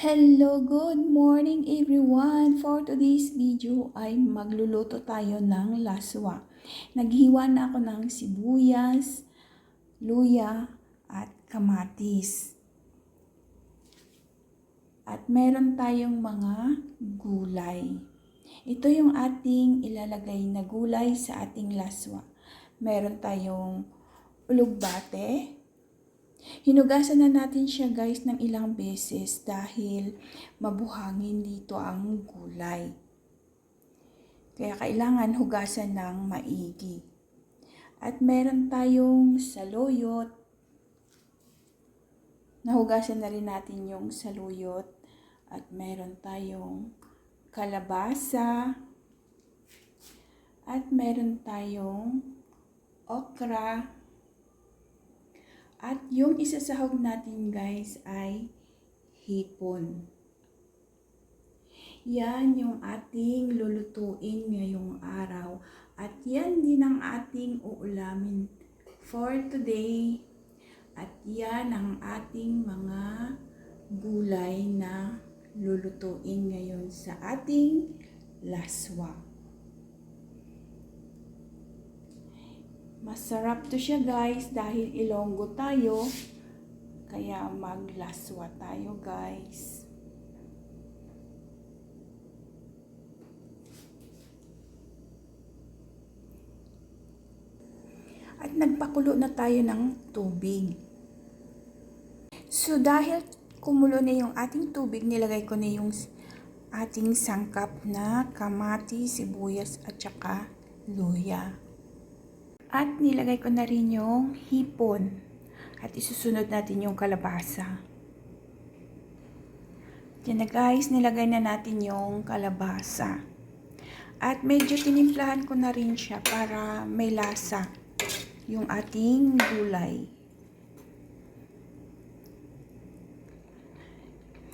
Hello, good morning everyone! For today's video ay magluluto tayo ng laswa. Naghiwa na ako ng sibuyas, luya at kamatis. At meron tayong mga gulay. Ito yung ating ilalagay na gulay sa ating laswa. Meron tayong ulugbate. Hinugasan na natin siya guys ng ilang beses dahil mabuhangin dito ang gulay. Kaya kailangan hugasan ng maigi. At meron tayong saluyot. Nahugasan na rin natin yung saluyot. At meron tayong kalabasa. At meron tayong okra. At yung isasahog natin guys ay hipon. Yan yung ating lulutuin ngayong araw. At yan din ang ating uulamin for today. At yan ang ating mga gulay na lulutuin ngayon sa ating laswa. Masarap to siya guys dahil Ilonggo tayo. Kaya maglaswa tayo guys. At nagpakulo na tayo ng tubig. So dahil kumulo na yung ating tubig, nilagay ko na yung ating sangkap na kamatis, sibuyas at saka luya. At nilagay ko na rin yung hipon. At isusunod natin yung kalabasa. Yan na guys, nilagay na natin yung kalabasa. At medyo tinimplahan ko na rin siya para may lasa yung ating gulay.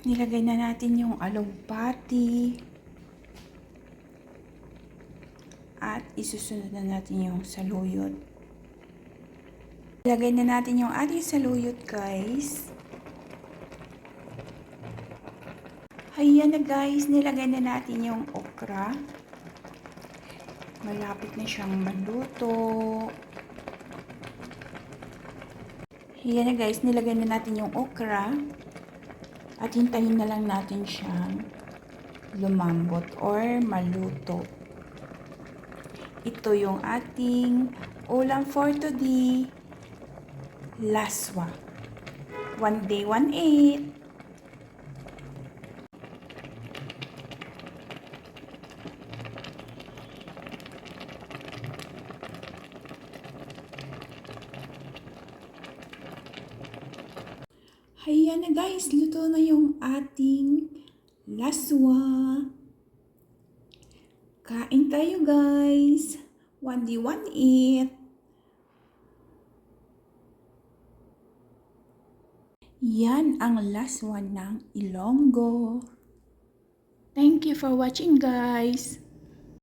Nilagay na natin yung alugbati. At isusunod na natin yung saluyot. Ilagay na natin yung ating saluyot guys. Ayan na guys, nilagay na natin yung okra. Malapit na siyang maluto. Ayan na guys, nilagay na natin yung okra. At hintayin na lang natin siyang lumambot or maluto. Ito yung ating ulam for today, laswa. One day, one eat. Ayan na guys, luto na yung ating laswa. Kain tayo guys. One day, one eat. Yan ang laswa ng Ilonggo. Thank you for watching guys.